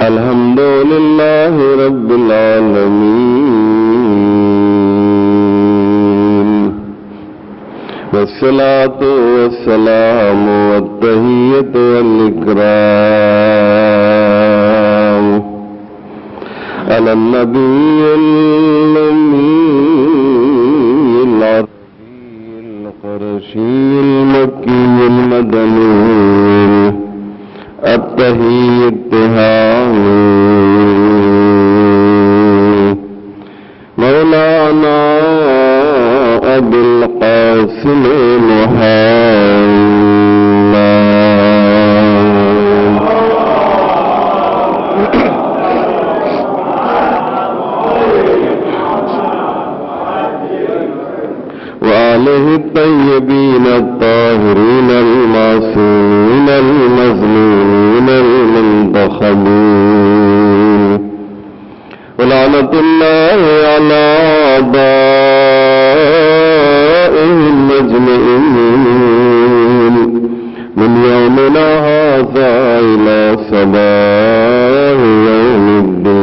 الحمد لله رب العالمين والصلاة والسلام والتحية والإكرام على النبي الأمي العربي القرشي المكي المدني التحية مولانا أبي القاسم وآله الطيبين الطاهرين المعصومين المظلومين المنتخبين ولعنة الله على أعدائهم أجمعين من يومنا هذا إلى صباح يوم الدين.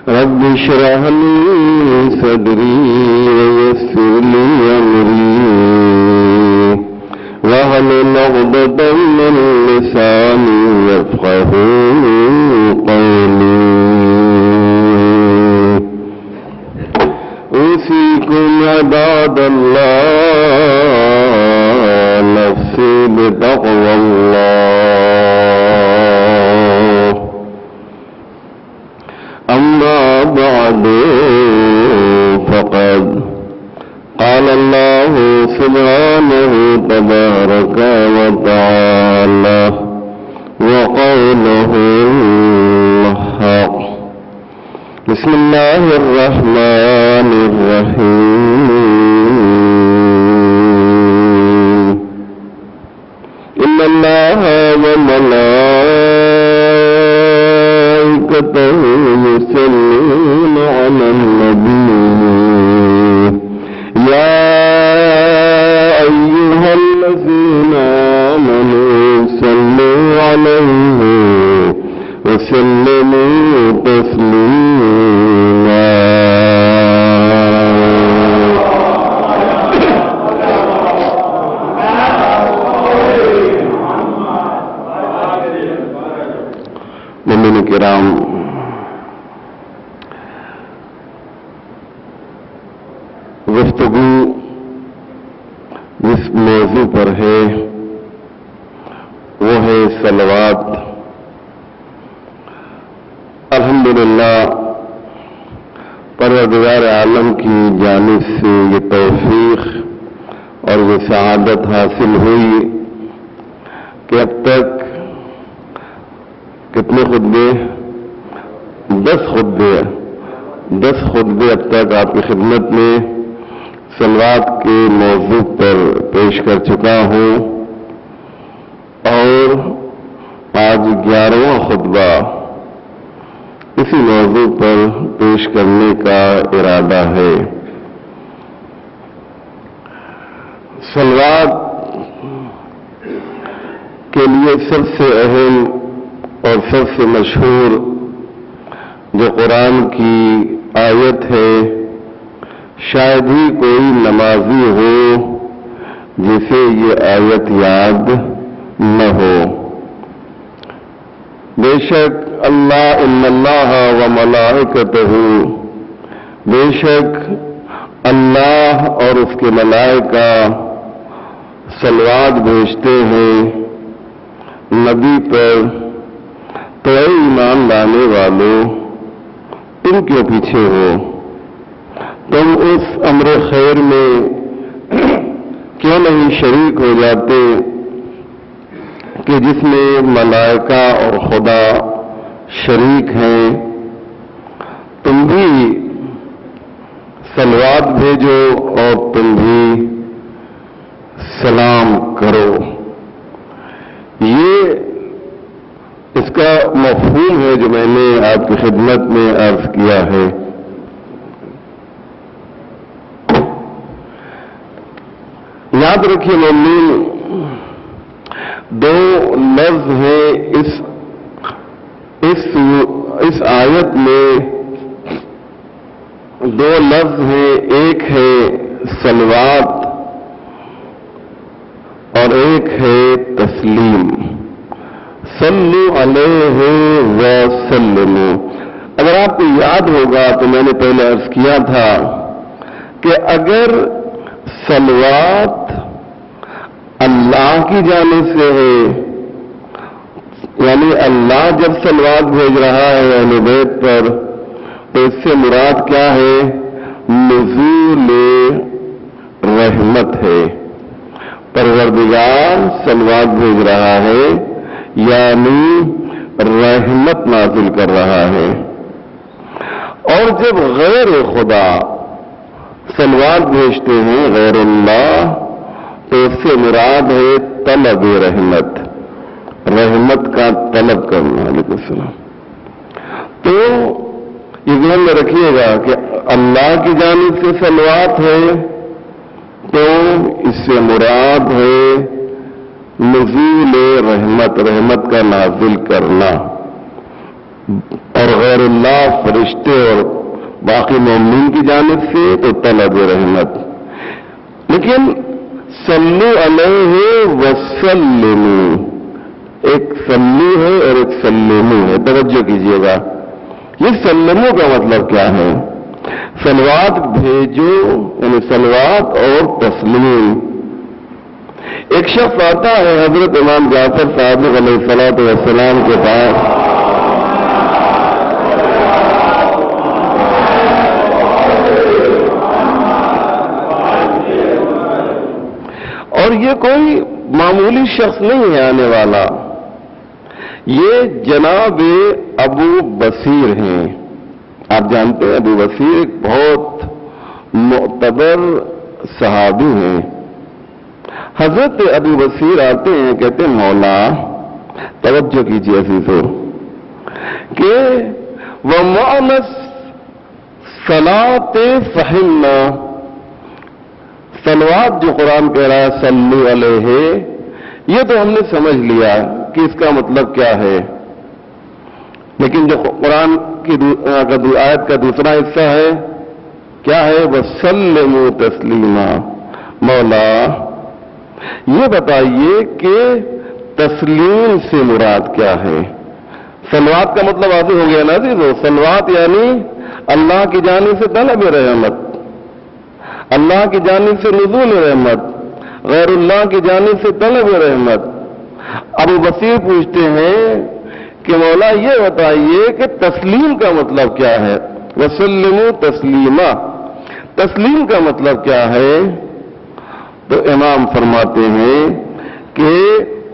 رب اشرح لي صدري ويسر لي أمري واحلل عقدة من لساني يفقهوا قولي. أوصيكم عباد الله نفسي بتقوى الله. أما بعد فقد قال الله سبحانه تبارك وتعالى وقوله الحق. بسم الله الرحمن الرحيم. إن الله وملائكته يصلون على النبي يا أيها الذين آمنوا صلوا عليه وسلموا تسليما. مومنین کرام، گفتگو جس موضوع پر ہے وہ ہے صلوات. الحمدللہ پروردگار عالم کی جانب سے یہ توفیق اور یہ سعادت حاصل ہوئی کہ اب تک کتنے خطبے؟ 10 خطبے اب تک آپ کی خدمت میں صلوات کے موضوع پر پیش کر چکا ہوں، اور آج 11واں خطبہ اسی موضوع پر پیش کرنے کا ارادہ ہے. صلوات کے لیے سب سے اہم اور سب سے مشہور جو قرآن کی آیت ہے، شاید ہی کوئی نمازی ہو جسے یہ آیت یاد نہ ہو. بے شک اللہ ان اللہ و ملائکتہ، بے شک اللہ اور اس کے ملائکہ صلوات بھیجتے ہیں نبی پر. تو اے ایمان لانے والو، تم کیوں پیچھے ہو؟ تم اس امر خیر میں کیوں نہیں شریک ہو جاتے کہ جس میں ملائکہ اور خدا شریک ہیں؟ تم بھی صلوات بھیجو اور تم بھی سلام کرو. یہ اس کا مفہوم ہے جو میں نے آپ کی خدمت میں عرض کیا ہے. یاد رکھیے مومنین، دو لفظ ہیں اس آیت میں، دو لفظ ہیں، ایک ہے صلوات اور ایک ہے تسلیم۔ صلو علیہ وسلموا۔ اگر آپ کو یاد ہوگا تو میں نے پہلے عرض کیا تھا کہ اگر صلوات اللہ کی جانب سے ہے، یعنی اللہ جب صلوات بھیج رہا ہے اہل بیت پر، تو اس سے مراد کیا ہے؟ نزول رحمت ہے۔ پروردگار صلوات بھیج رہا ہے یعنی رحمت نازل کر رہا ہے۔ اور جب غیر خدا صلوات بھیجتے ہیں، غیر اللہ، تو اس سے مراد ہے طلب رحمت، رحمت کا طلب کرنا۔ علیکم السلام۔ تو یہ ذہن میں رکھیے گا کہ اللہ کی جانب سے صلوات ہے تو اس سے مراد ہے نزول رحمت، رحمت کا نازل کرنا، اور غیر اللہ فرشتے اور باقی مومنین کی جانب سے تو طلب رحمت۔ لیکن صلو علیہ وسلموا، ایک صلو ہے اور ایک سلموا ہے، توجہ کیجیے گا۔ یہ سلموا کا مطلب کیا ہے؟ صلوات بھیجو، یعنی صلوات اور تسلیم۔ ایک شخص آتا ہے حضرت امام جعفر صادق علیہ السلام کے پاس، اور یہ کوئی معمولی شخص نہیں ہے آنے والا، یہ جناب ابو بصیر ہیں۔ آپ جانتے ہیں ابو بصیر ایک بہت معتبر صحابی ہیں۔ حضرت ابو بصیر آتے ہیں، کہتے ہیں مولا، توجہ کیجیے عزیزو، کہ وَمَعْنَ الصَّلَاةِ فَهِمْنَا، صلوات جو قرآن کہہ رہا ہے صلو علیہ، یہ تو ہم نے سمجھ لیا کہ اس کا مطلب کیا ہے، لیکن جو قرآن کی آیت کا دوسرا حصہ ہے کیا ہے؟ وَسَلِّمُوا تَسْلِيمًا۔ مولا یہ بتائیے کہ تسلیم سے مراد کیا ہے؟ صلوات کا مطلب واضح ہو گیا نا جی، وہ صلوات یعنی اللہ کی جانب سے طلب رحمت، اللہ کی جانب سے نزول رحمت، غیر اللہ کی جانب سے طلب رحمت۔ ابو بصیر پوچھتے ہیں کہ مولا یہ بتائیے کہ تسلیم کا مطلب کیا ہے؟ وسلموا تسلیما، تسلیم کا مطلب کیا ہے؟ تو امام فرماتے ہیں کہ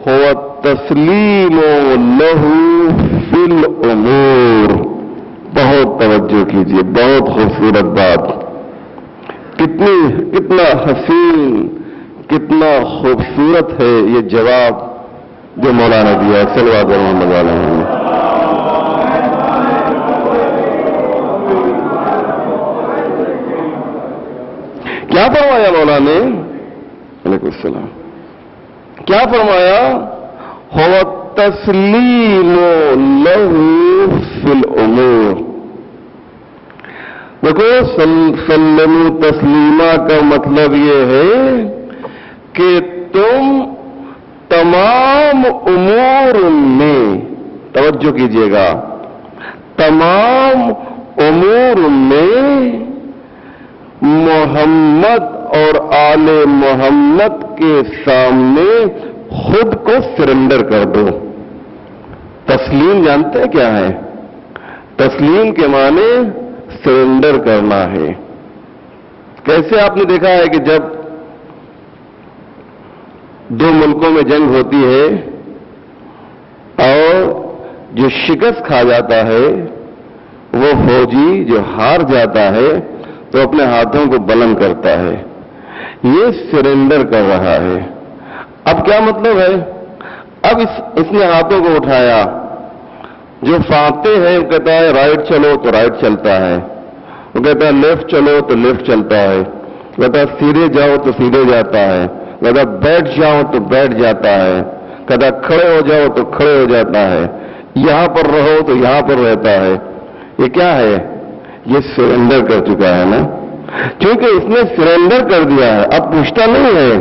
هو التسلیم له فی الامور۔ بہت توجہ کیجیے، بہت خوبصورت بات، کتنا حسین، کتنا خوبصورت ہے یہ جواب جو مولانا دیا صلوات محمد علیہ وسلم۔ کیا فرمایا مولانا نے؟ علیکم السلام۔ کیا فرمایا؟ هو التسلیم له فی الامور۔ دیکھو سلموا تسلیما کا مطلب یہ ہے کہ تم تمام امور میں، توجہ کیجیے گا، تمام امور میں محمد اور آل محمد کے سامنے خود کو سرنڈر کر دو۔ تسلیم جانتے ہیں کیا ہے؟ تسلیم کے معنی سرنڈر کرنا ہے۔ کیسے آپ نے دیکھا ہے کہ جب دو ملکوں میں جنگ ہوتی ہے اور جو شکست کھا جاتا ہے وہ فوجی جو ہار جاتا ہے تو اپنے ہاتھوں کو بلند کرتا ہے، یہ سرنڈر کر رہا ہے۔ اب کیا مطلب ہے؟ اب اس نے ہاتھوں کو اٹھایا، جو فاتح ہے وہ کہتا ہے رائٹ چلو تو رائٹ چلتا ہے، وہ کہتا ہے لیفٹ چلو تو لیفٹ چلتا ہے، کہتا ہے سیدھے جاؤ تو سیدھے جاتا ہے، کہتا ہے بیٹھ جاؤ تو بیٹھ جاتا ہے، کہتا کھڑے ہو جاؤ تو کھڑے ہو جاتا ہے، یہاں پر رہو تو یہاں پر رہتا ہے۔ یہ کیا ہے؟ یہ سرنڈر کر چکا ہے نا، کیونکہ اس نے سرنڈر کر دیا ہے۔ اب پوچھتا نہیں ہے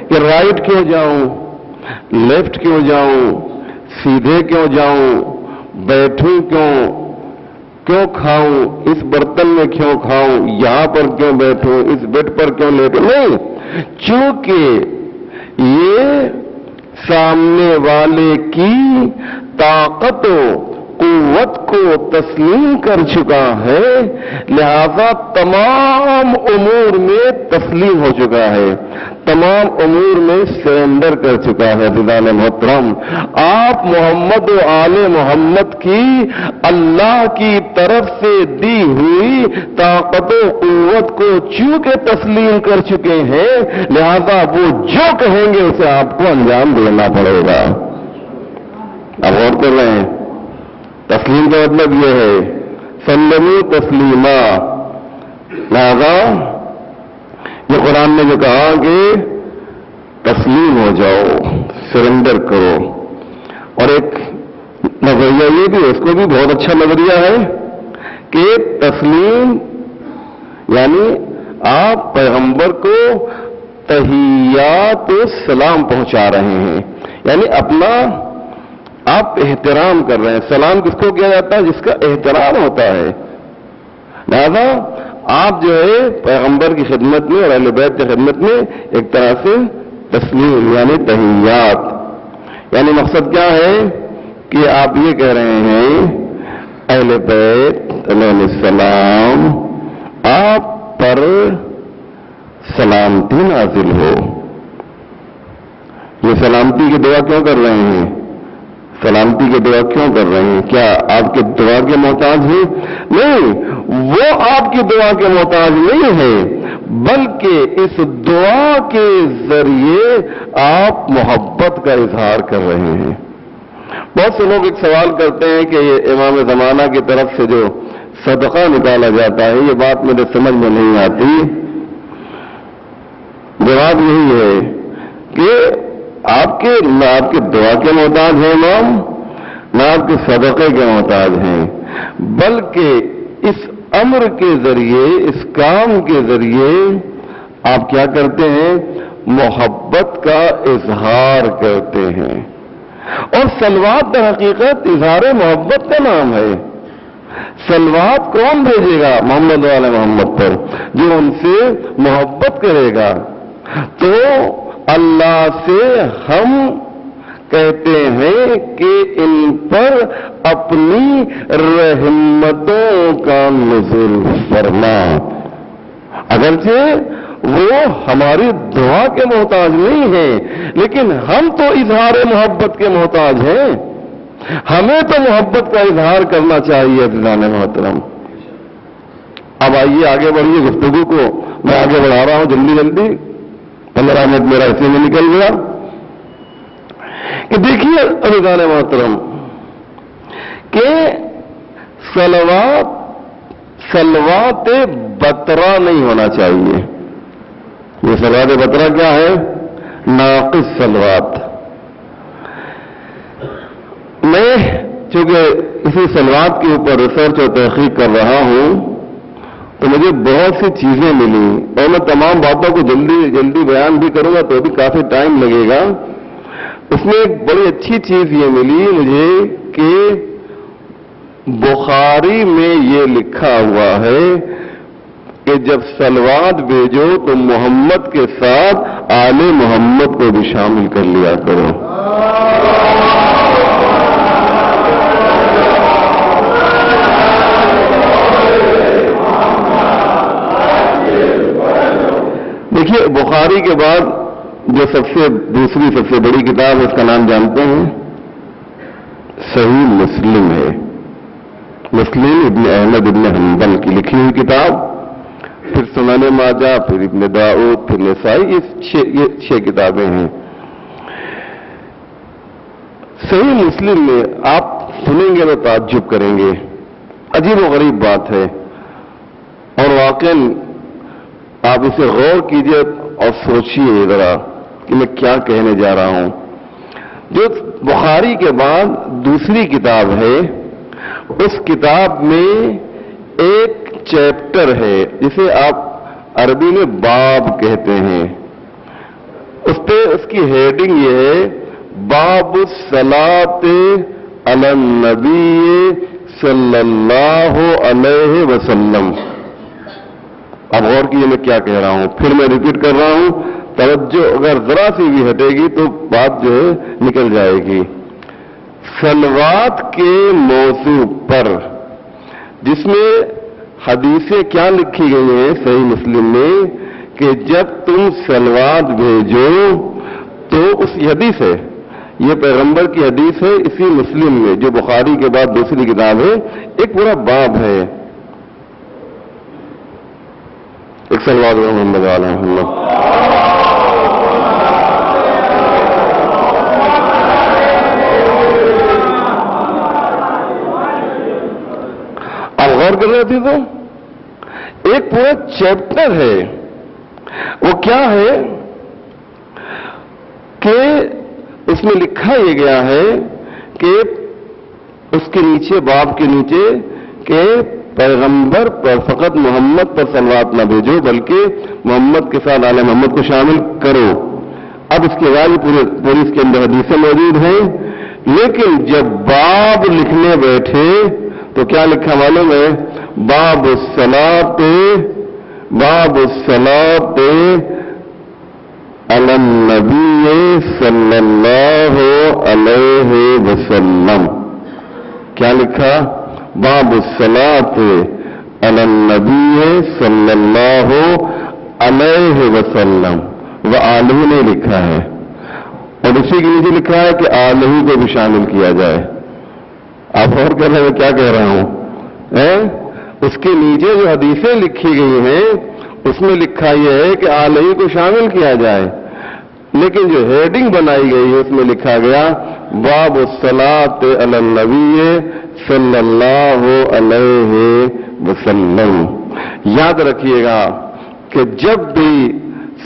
کہ رائٹ کیوں جاؤں، لیفٹ کیوں جاؤں، سیدھے کیوں جاؤں، بیٹھوں کیوں کھاؤں، اس برتن میں کیوں کھاؤں، یہاں پر کیوں بیٹھوں، اس بیڈ پر کیوں لیٹوں، نہیں، چونکہ یہ سامنے والے کی طاقت و قوت کو تسلیم کر چکا ہے، لہذا تمام امور میں تسلیم ہو چکا ہے، تمام امور میں سرنڈر کر چکا ہے۔ عزیزان محترم، آپ محمد و آل محمد کی اللہ کی طرف سے دی ہوئی طاقت و قوت کو چونکہ تسلیم کر چکے ہیں، لہذا وہ جو کہیں گے اسے آپ کو انجام دینا پڑے گا۔ اب غور کر رہے ہیں، تسلیم کا مطلب یہ ہے سلموا تسلیما، لہذا یہ قرآن نے جو کہا کہ تسلیم ہو جاؤ، سرنڈر کرو، اور ایک نظریہ یہ بھی، اس کو بھی بہت اچھا نظریہ ہے کہ تسلیم یعنی آپ پیغمبر کو تحیات و سلام پہنچا رہے ہیں، یعنی اپنا آپ احترام کر رہے ہیں۔ سلام کس کو کیا جاتا ہے؟ جس کا احترام ہوتا ہے۔ لہذا آپ جو ہے پیغمبر کی خدمت میں اور اہل بیت کی خدمت میں ایک طرح سے تسلیم یعنی تحیات، یعنی مقصد کیا ہے کہ آپ یہ کہہ رہے ہیں اہل بیت علیہ السلام آپ پر سلامتی نازل ہو۔ یہ سلامتی کی دعا کیوں کر رہے ہیں؟ سلامتی کی دعا کیوں کر رہے ہیں؟ کیا آپ کے دعا کے محتاج ہیں؟ نہیں، وہ آپ کی دعا کے محتاج نہیں ہے، بلکہ اس دعا کے ذریعے آپ محبت کا اظہار کر رہے ہیں۔ بہت سے لوگ ایک سوال کرتے ہیں کہ یہ امام زمانہ کی طرف سے جو صدقہ نکالا جاتا ہے، یہ بات میرے سمجھ میں نہیں آتی۔ جواب یہی ہے کہ آپ کے نہ آپ کے دعا کے محتاج ہیں امام، نہ آپ کے صدقے کے محتاج ہیں، بلکہ اس امر کے ذریعے، اس کام کے ذریعے آپ کیا کرتے ہیں؟ محبت کا اظہار کرتے ہیں۔ اور صلوات در حقیقت اظہار محبت کا نام ہے۔ صلوات کون بھیجے گا؟ محمد والے محمد پر، جو ان سے محبت کرے گا۔ تو اللہ سے ہم کہتے ہیں کہ ان پر اپنی رحمتوں کا نزول فرما، اگرچہ وہ ہماری دعا کے محتاج نہیں ہیں، لیکن ہم تو اظہار محبت کے محتاج ہیں، ہمیں تو محبت کا اظہار کرنا چاہیے۔ عزیزان محترم، اب آئیے آگے بڑھیے گفتگو کو، میں آگے بڑھا رہا ہوں جلدی جلدی، 15 منٹ میرا اسی میں نکل گیا کہ دیکھیے عزیزان محترم کہ صلوات بطرہ نہیں ہونا چاہیے۔ یہ صلوات بطرہ کیا ہے؟ ناقص صلوات۔ میں چونکہ اسی صلوات کے اوپر ریسرچ اور تحقیق کر رہا ہوں تو مجھے بہت سی چیزیں ملی، اور میں تمام باتوں کو جلدی جلدی بیان بھی کروں گا تو بھی کافی ٹائم لگے گا۔ اس میں ایک بڑی اچھی چیز یہ ملی مجھے کہ بخاری میں یہ لکھا ہوا ہے کہ جب صلوات بھیجو تو محمد کے ساتھ آل محمد کو بھی شامل کر لیا کرو۔ دیکھیے بخاری کے بعد جو دوسری سب سے بڑی کتاب ہے، اس کا نام جانتے ہیں؟ صحیح مسلم ہے۔ مسلم ابن احمد ابن حنبل کی لکھی ہوئی کتاب، پھر سنن ماجہ، پھر ابن داؤد، پھر نسائی، یہ 6 کتابیں ہیں۔ صحیح مسلم میں آپ سنیں گے تو تعجب کریں گے، عجیب و غریب بات ہے، اور واقعاً آپ اسے غور کیجئے اور سوچئے ذرا کہ میں کیا کہنے جا رہا ہوں۔ جو بخاری کے بعد دوسری کتاب ہے، اس کتاب میں ایک چیپٹر ہے جسے آپ عربی میں باب کہتے ہیں، اس پہ اس کی ہیڈنگ یہ ہے باب الصلاۃ علی النبی صلی اللہ علیہ وسلم۔ اب غور کیجیے میں کیا کہہ رہا ہوں، پھر میں ریپیٹ کر رہا ہوں، توجہ اگر ذرا سی بھی ہٹے گی تو بات جو ہے نکل جائے گی۔ صلوات کے موضوع پر، جس میں حدیثیں کیا لکھی گئی ہیں صحیح مسلم میں کہ جب تم صلوات بھیجو تو اس حدیث ہے، یہ پیغمبر کی حدیث ہے اسی مسلم میں جو بخاری کے بعد دوسری کتاب ہے، ایک پورا باب ہے، ایک صلوات محمد علیہ وسلم۔ آپ غور کر رہے تھے تو ایک پورا چیپٹر ہے، وہ کیا ہے کہ اس میں لکھا یہ گیا ہے کہ اس کے نیچے، باب کے نیچے، کہ پیغمبر پر فقط محمد پر صلوات نہ بھیجو بلکہ محمد کے ساتھ آل محمد کو شامل کرو۔ اب اس کے بعد پوری اس کے اندر حدیثیں موجود ہیں، لیکن جب باب لکھنے بیٹھے تو کیا لکھا معلوم ہے؟ باب الصلاۃ علی النبی صلی اللہ علیہ وسلم۔ کیا لکھا؟ باب الصلاۃ علی النبی صلی اللہ علیہ وسلم، وآلہ نے لکھا ہے، اور اسی کے نیچے لکھا ہے کہ آلہ کو بھی شامل کیا جائے۔ آپ اور کر رہے ہیں کیا کہہ رہا ہوں؟ اس کے نیچے جو حدیثیں لکھی گئی ہیں اس میں لکھا یہ ہے کہ آلہ کو شامل کیا جائے، لیکن جو ہیڈنگ بنائی گئی ہے اس میں لکھا گیا باب الصلاۃ علی النبی صلی اللہ علیہ وسلم۔ یاد رکھیے گا کہ جب بھی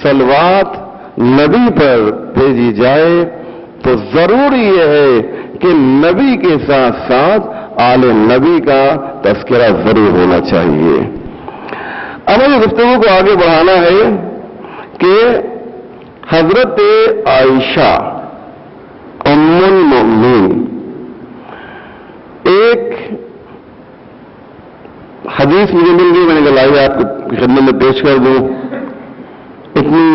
صلوات نبی پر بھیجی جائے تو ضروری یہ ہے کہ نبی کے ساتھ ساتھ آل نبی کا تذکرہ ضرور ہونا چاہیے۔ اب ہمیں گفتگو کو آگے بڑھانا ہے کہ حضرت عائشہ ام المؤمنین، ایک حدیث مجھے مل گئی، میں نے کہا لائیے آپ کی خدمت میں پیش کر دوں۔ اتنی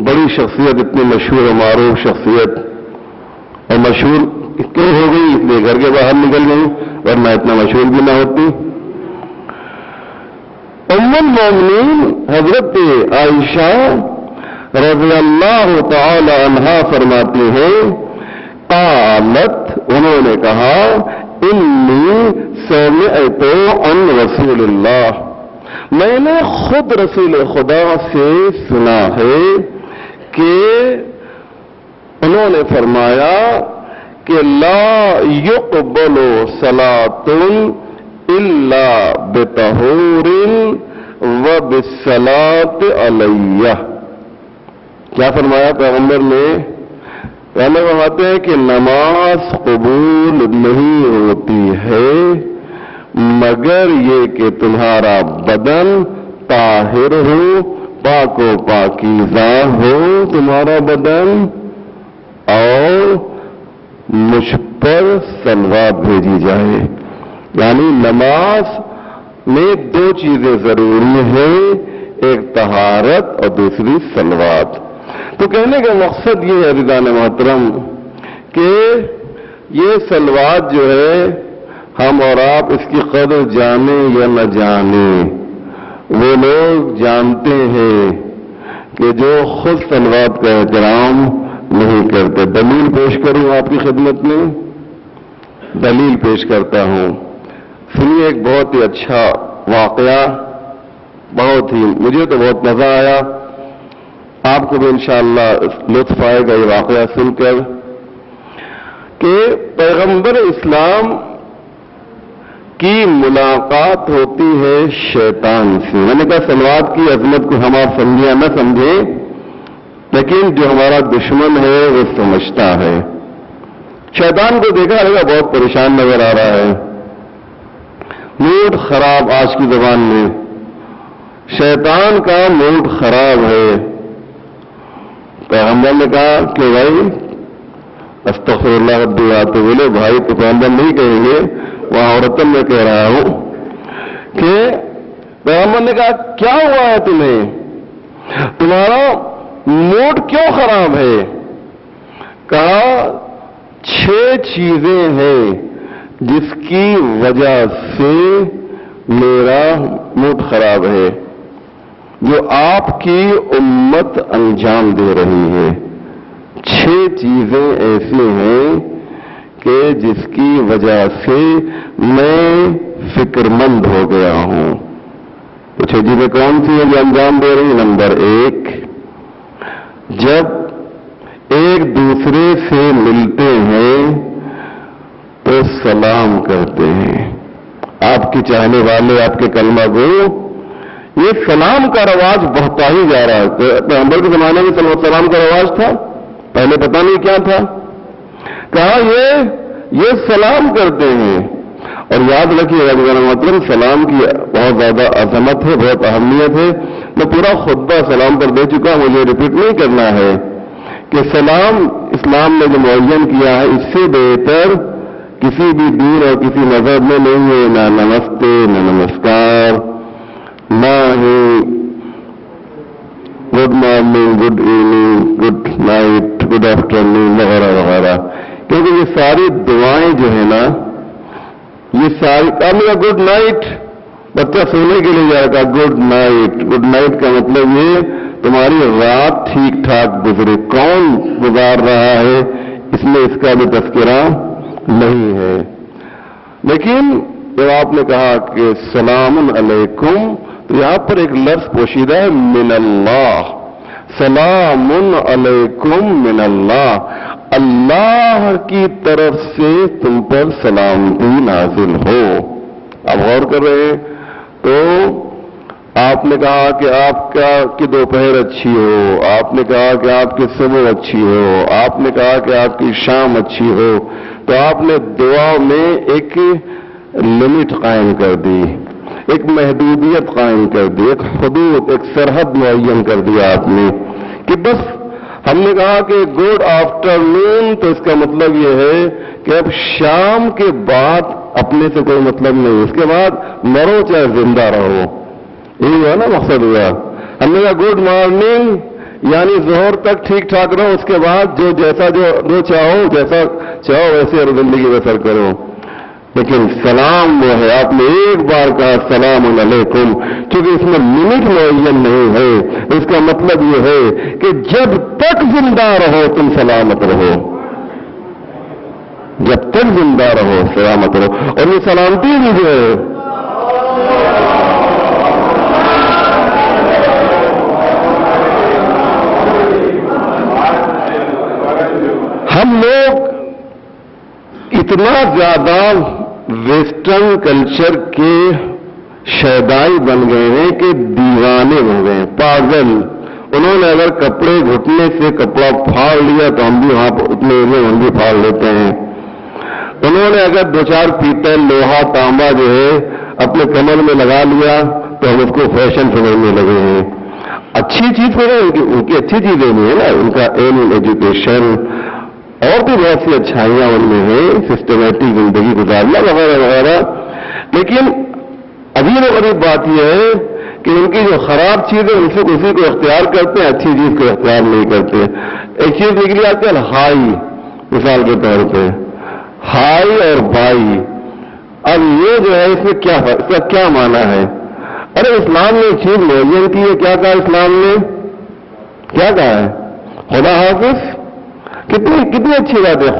بڑی شخصیت، اتنی مشہور و معروف شخصیت، اور مشہور کیوں ہو گئی اس لیے گھر کے باہر نکل گئی، ورنہ اتنا مشہور بھی نہ ہوتی۔ ام المؤمنین حضرت عائشہ رضی اللہ تعالی عنہا فرماتی ہیں، قالت، انہوں نے کہا، انی سمعت عن رسول اللہ، میں نے خود رسول خدا سے سنا ہے کہ انہوں نے فرمایا کہ لا یقبل صلاۃ الا بطہور وبالصلاۃ علیہ۔ کیا فرمایا پیغمبر نے؟ پیغمبر فرماتے ہیں کہ نماز قبول نہیں ہوتی ہے مگر یہ کہ تمہارا بدن طاہر ہو، پاک و پاکیزہ ہو تمہارا بدن، اور مجھ پر صلوات بھیجی جائے۔ یعنی نماز میں دو چیزیں ضروری ہیں، ایک طہارت اور دوسری صلوات۔ تو کہنے کا مقصد یہ ہے عزیزان محترم کہ یہ صلوات جو ہے ہم اور آپ اس کی قدر جانیں یا نہ جانیں، وہ لوگ جانتے ہیں کہ جو خود صلوات کا احترام نہیں کرتے۔ دلیل پیش کروں آپ کی خدمت میں، دلیل پیش کرتا ہوں۔ سنیے ایک بہت ہی اچھا واقعہ، بہت ہی مجھے تو بہت مزہ آیا، آپ کو بھی انشاءاللہ لطف آئے گا یہ واقعہ سن کر، کہ پیغمبر اسلام کی ملاقات ہوتی ہے شیطان سے۔ میں نے کہا صلوات کی عظمت کو ہم آپ سمجھیں یا نہ سمجھیں، لیکن جو ہمارا دشمن ہے وہ سمجھتا ہے۔ شیطان کو دیکھا لگا بہت پریشان نظر آ رہا ہے، موڈ خراب، آج کی زبان میں شیطان کا موڈ خراب ہے۔ پیغمبر نے کہا کہ بھائی استغفر اللہ ربی، آتے بولے بھائی تو پیغمبر نہیں کہیں گے، وہاں عورتن میں کہہ رہا ہوں کہ پیغمبر نے کہا کیا ہوا ہے تمہیں، تمہارا موڈ کیوں خراب ہے؟ کہا 6 چیزیں ہیں جس کی وجہ سے میرا موڈ خراب ہے، جو آپ کی امت انجام دے رہی ہے۔ 6 چیزیں ایسی ہیں کہ جس کی وجہ سے میں فکر مند ہو گیا ہوں۔ تو 6 چیزیں کون سی ہیں جو انجام دے رہی ہیں؟ نمبر 1، جب ایک دوسرے سے ملتے ہیں تو سلام کرتے ہیں۔ آپ کے چاہنے والے، آپ کے کلمہ گو، یہ سلام کا رواج بڑھتا ہی جا رہا ہے۔ پیغمبر کے زمانے میں سلام کا رواج تھا، پہلے پتہ نہیں کیا تھا، کہا یہ سلام کرتے ہیں۔ اور یاد رکھیے گا مطلب سلام کی بہت زیادہ عظمت ہے، بہت اہمیت ہے۔ میں پورا خطبہ سلام پر دے چکا، مجھے ریپیٹ نہیں کرنا ہے کہ سلام اسلام نے جو معین کیا ہے اس سے بہتر کسی بھی دین اور کسی مذہب میں نہیں ہے۔ نہ نمستے، نہ نمسکار، نہ ہی good morning, good evening, good night, good afternoon وغیرہ وغیرہ، کیونکہ یہ ساری دعائیں جو ہے نا، یہ ساری گڈ نائٹ، بچہ سونے کے لیے جائے گا گڈ نائٹ۔ گڈ نائٹ کا مطلب یہ تمہاری رات ٹھیک ٹھاک گزرے، کون گزار رہا ہے اس میں اس کا بھی تذکرہ نہیں ہے۔ لیکن جب آپ نے کہا کہ سلام علیکم، تو یہاں پر ایک لفظ پوشیدہ ہے من اللہ، سلام علیکم من اللہ، اللہ کی طرف سے تم پر سلامتی نازل ہو۔ آپ غور کر رہے ہیں تو آپ نے کہا کہ آپ کی دوپہر اچھی ہو، آپ نے کہا کہ آپ کی صبح اچھی ہو، آپ نے کہا کہ آپ کی شام اچھی ہو، تو آپ نے دعا میں ایک لمٹ قائم کر دی، ایک محدودیت قائم کر دی، ایک حدود، ایک سرحد معین کر دیا آپ نے کہ بس ہم نے کہا کہ گڈ آفٹرنون، تو اس کا مطلب یہ ہے کہ اب شام کے بعد اپنے سے کوئی مطلب نہیں، اس کے بعد مرو چاہے زندہ رہو، یہی ہے نا مقصد ہوا۔ ہم نے کہا گڈ مارننگ یعنی ظہر تک ٹھیک ٹھاک رہو، اس کے بعد جو چاہو، جیسا چاہو ویسے زندگی بسر کرو۔ لیکن سلام وہ ہے، آپ نے ایک بار کہا سلام علیکم، کیونکہ اس میں لمٹ معین نہیں ہے، اس کا مطلب یہ ہے کہ جب تک زندہ رہو تم سلامت رہو، جب تک زندہ رہو سلامت رہو۔ اور یہ سلامتی بھی جو ہے ہم لوگ اتنا زیادہ ویسٹرن کلچر کے شیدائی بن گئے ہیں کہ دیوانے ہو گئے ہیں، پاگل۔ انہوں نے اگر کپڑے گھٹنے سے کپڑا پھاڑ لیا تو ہم بھی وہاں اتنے ہم بھی پھاڑ لیتے ہیں۔ انہوں نے اگر 2-4 پیتل، لوہا، تانبا جو ہے اپنے کمر میں لگا لیا تو ہم اس کو فیشن سمجھنے لگے ہیں۔ اچھی چیز ہے ان کی اچھی چیزیں نہیں ہے نا، ان کا علم، ایجوکیشن اور بھی بہت سی اچھائیاں ان میں ہیں، سسٹمیٹک زندگی گزارنا وغیرہ وغیرہ۔ لیکن ابھی غریب بات یہ ہے کہ ان کی جو خراب چیز ہے ان سے کسی کو اختیار کرتے ہیں، اچھی چیز کو اختیار نہیں کرتے۔ ایک چیز نکلی آتی ہے ہائی، مثال کے طور پہ ہائی اور بائی۔ اب یہ جو ہے اس میں کیا اس کا کیا معنی ہے؟ ارے اسلام نے ایک چیز معین کی ہے، کیا کہا اسلام نے؟ کیا کہا ہے؟ خدا حافظ۔ کتنی اچھی بات ہے،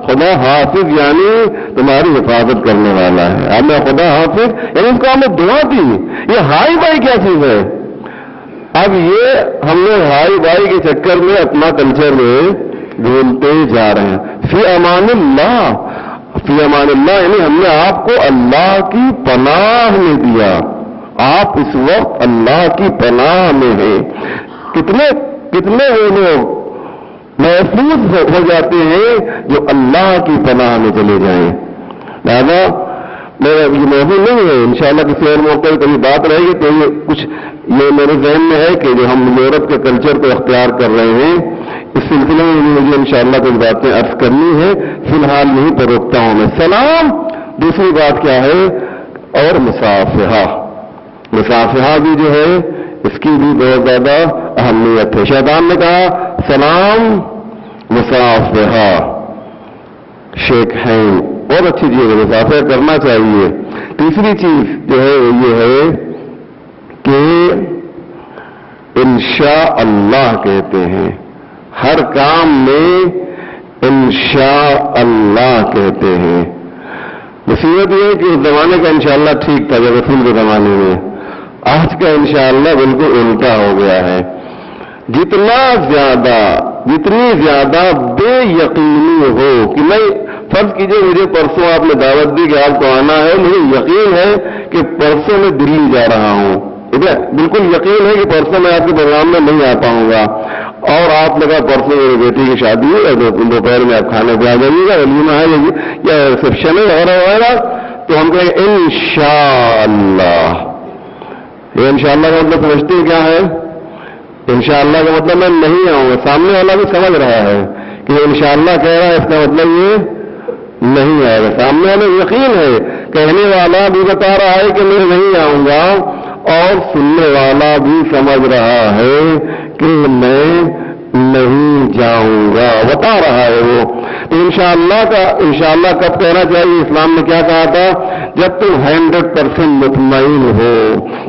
خدا حافظ یعنی تمہاری حفاظت کرنے والا ہے۔ ہم نے خدا حافظ یعنی اس کو ہم نے دعا دی۔ یہ ہائی بائی کیا چیز ہے؟ اب یہ ہم نے ہائی بائی کے چکر میں اپنا کلچر میں بھولتے جا رہے ہیں۔ فی امان اللہ یعنی ہم نے آپ کو اللہ کی پناہ میں دیا، آپ اس وقت اللہ کی پناہ میں ہیں۔ کتنے وہ لوگ محفوظ ہو جاتے ہیں جو اللہ کی پناہ میں چلے جائیں. لہذا میرا یہ موضوع نہیں ہے، انشاءاللہ کسی اور موقع پر کبھی بات رہے گی تو یہ کچھ یہ میرے ذہن میں ہے کہ جو ہم یورپ کے کلچر کو اختیار کر رہے ہیں اس سلسلے میں مجھے انشاءاللہ کچھ باتیں عرض کرنی ہے. فی الحال یہیں پر روکتا ہوں میں. سلام. دوسری بات کیا ہے؟ اور مصافحہ. مصافحہ بھی جو ہے اس کی بھی بہت زیادہ اہمیت ہے. شیطان نے کہا سلام مصافحہ شیک ہینڈ بہت اچھی چیز ہے، مصافحہ کرنا چاہیے. تیسری چیز جو ہے یہ ہے کہ انشاء اللہ کہتے ہیں. ہر کام میں انشاء اللہ کہتے ہیں. مصیبت یہ ہے کہ اس زمانے کا انشاءاللہ ٹھیک تھا جب رسول کے زمانے میں. آج کا انشاءاللہ بالکل الٹا ہو گیا ہے. جتنی زیادہ بے یقینی ہو کہ میں فرض کیجئے مجھے پرسوں آپ نے دعوت دی کہ آپ کو آنا ہے، مجھے یقین ہے کہ پرسوں میں دلی جا رہا ہوں. ٹھیک ہے، بالکل یقین ہے کہ پرسوں میں آپ کے پروگرام میں نہیں آ پاؤں گا، اور آپ نے کہا پرسوں میری بیٹی کی شادی ہے دوپہر میں آپ کھانے پہ آ جائیے گا، ولیمہ ہے یا ریسپشن ہے وغیرہ، تو ہم کہیں انشاءاللہ. یہ انشاءاللہ کا مطلب سمجھتے ہیں کیا ہے؟ انشاءاللہ کا مطلب میں نہیں آؤں گا. سامنے والا بھی سمجھ رہا ہے کہ انشاءاللہ کہہ رہا ہے، اس کا مطلب یہ نہیں آئے گا. سامنے والا یقین ہے، کہنے والا بھی بتا رہا ہے کہ میں نہیں آؤں گا، اور سننے والا بھی سمجھ رہا ہے کہ میں نہیں جاؤں گا، بتا رہا ہے وہ. تو انشاءاللہ کب کہنا چاہیے؟ اسلام نے کیا کہا تھا؟ جب تم 100% مطمئن ہو،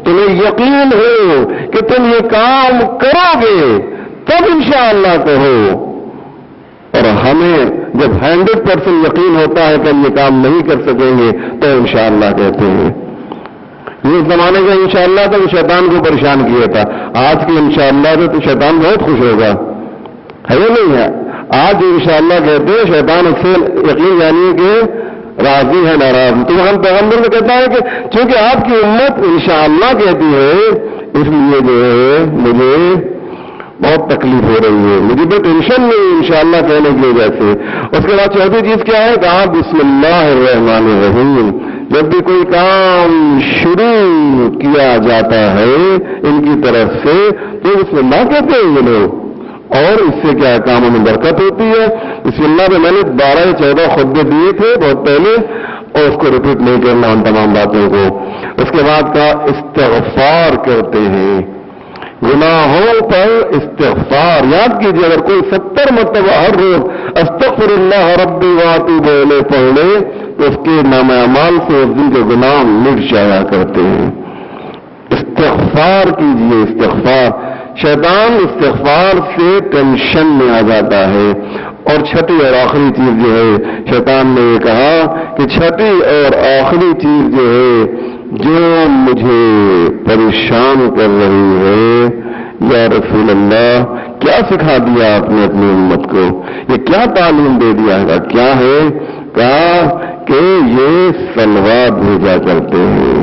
تمہیں یقین ہو کہ تم یہ کام کرو گے، تب انشاءاللہ کہو. اور ہمیں جب 100% یقین ہوتا ہے کہ ہم یہ کام نہیں کر سکیں گے تو انشاءاللہ کہتے ہیں. یہ زمانے کا انشاءاللہ تھا وہ شیطان کو پریشان کیا تھا. آج کے انشاءاللہ سے تو شیطان بہت خوش ہوگا، ہے یا نہیں ہے؟ آج انشاءاللہ کہتے ہیں شیطان اس سے یقین جانیے کہ راضی ہے ناراض. تو ہم پیغمبر میں کہتا ہے کہ چونکہ آپ کی امت انشاءاللہ کہتی ہے اس لیے جو ہے مجھے بہت تکلیف ہو رہی ہے، مجھے بہت ٹینشن نہیں انشاءاللہ کہنے کی وجہ سے. اس کے بعد چوتھی چیز کیا ہے؟ کہا بسم اللہ الرحمن الرحیم. جب بھی کوئی کام شروع کیا جاتا ہے ان کی طرف سے تو بسم اللہ کہتے ہیں یہ لوگ، اور اس سے کیا کاموں میں برکت ہوتی ہے. بسم اللہ میں نے 12 یا 14 خطبے دیے تھے بہت پہلے، اور اس کو ریپیٹ نہیں کرنا ان تمام باتوں کو. اس کے بعد کا استغفار کرتے ہیں، گناہوں پر استغفار. یاد کیجیے اگر کوئی 70 مرتبہ ہر روز استغفر اللہ ربی واتوب الیہ پڑھ لے تو اس کے نام اعمال سے اس دن کے گناہ مٹ جایا کرتے ہیں. استغفار کیجیے، استغفار. شیطان استغفار سے ٹینشن میں آ جاتا ہے. اور چھٹی اور آخری چیز جو ہے شیطان نے یہ کہا کہ چھٹی اور آخری چیز جو ہے جو مجھے پریشان کر رہی ہے یا رسول اللہ کیا سکھا دیا آپ نے اپنی امت کو، یہ کیا تعلیم دے دیا ہے؟ کیا ہے؟ کہا کہ یہ صلوات بھیجا کرتے ہیں.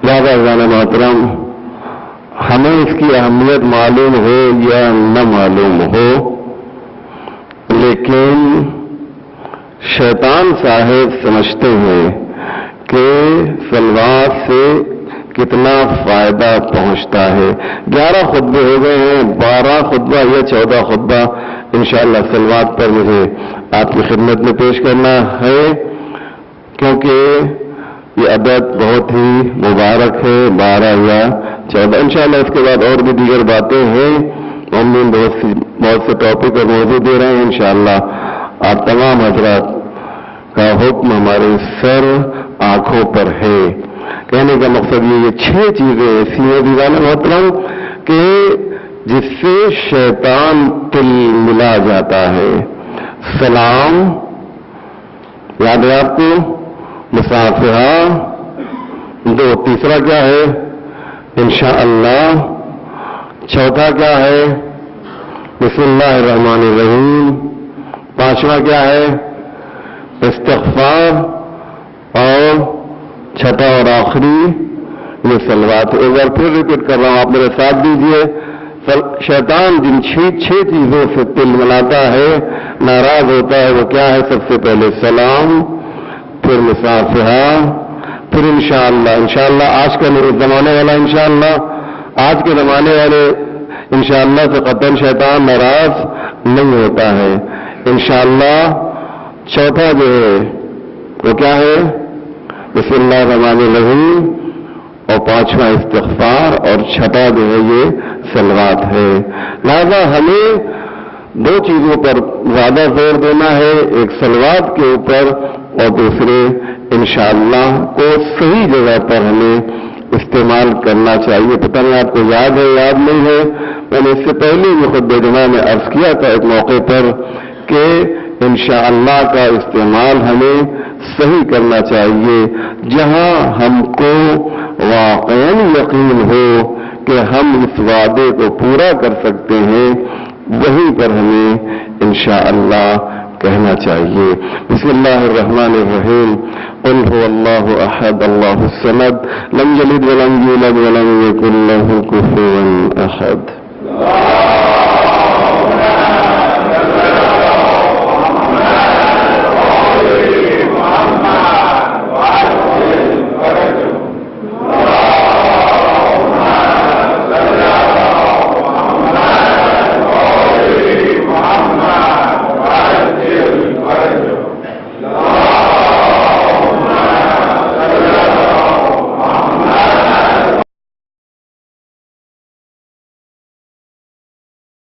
لہذا محترم ہمیں اس کی اہمیت معلوم ہو یا نہ معلوم ہو، لیکن شیطان صاحب سمجھتے ہیں کہ صلوات سے کتنا فائدہ پہنچتا ہے. 11 خطبے ہو گئے ہیں، 12 خطبہ یا 14 خطبہ انشاءاللہ صلوات پر مجھے آپ کی خدمت میں پیش کرنا ہے، کیونکہ یہ عدد بہت ہی مبارک ہے. 12 یا 14 انشاءاللہ. اس کے بعد اور بھی دیگر باتیں ہیں، ہم بہت سے ٹاپک اور موضوع دے رہے ہیں انشاءاللہ. آپ تمام حضرات کا حکم ہمارے سر آنکھوں پر ہے. کہنے کا مقصد یہ 6 چیزیں ایسی ہیں دیوانہ محترم کہ جس سے شیطان تل ملا جاتا ہے. سلام یاد ہے آپ کو، مصافحہ 2، تیسرا کیا ہے؟ انشاءاللہ. چوتھا کیا ہے؟ بسم اللہ الرحمن الرحیم. 5واں کیا ہے؟ استغفار اور چھٹا اور آخری یہ صلوات. ایک بار پھر ریپیٹ کر رہا ہوں, آپ میرے ساتھ دیجیے. شیطان جن 6 چیزوں سے دل بناتا ہے, ناراض ہوتا ہے, وہ کیا ہے؟ سب سے پہلے سلام, پھر مصافحہ, پھر انشاءاللہ آج کا زمانے والا انشاءاللہ, آج کے زمانے والے انشاءاللہ سے قطعاً شیطان ناراض نہیں ہوتا ہے. انشاءاللہ چوتھا جو ہے وہ کیا ہے؟ بسم اللہ الرحمن الرحیم, اور پانچواں استغفار, اور چھٹا جو ہے یہ صلوات ہے. لہذا ہمیں 2 چیزوں پر زیادہ زور دینا ہے, ایک صلوات کے اوپر اور دوسرے انشاءاللہ کو صحیح جگہ پر ہمیں استعمال کرنا چاہیے. پتہ نہیں آپ کو یاد ہے یاد نہیں ہے, میں نے اس سے پہلے خطبہ جمعہ میں عرض کیا تھا ایک موقع پر کہ انشاءاللہ کا استعمال ہمیں صحیح کرنا چاہیے. جہاں ہم کو واقعاً یقین ہو کہ ہم اس وعدے کو پورا کر سکتے ہیں, وہیں پر ہمیں انشاءاللہ کہنا چاہیے. بسم اللہ الرحمن الرحیم. قل هو اللہ احد اللہ الصمد لم یلد ولم یولد ولم یکن لہ کفوا احد.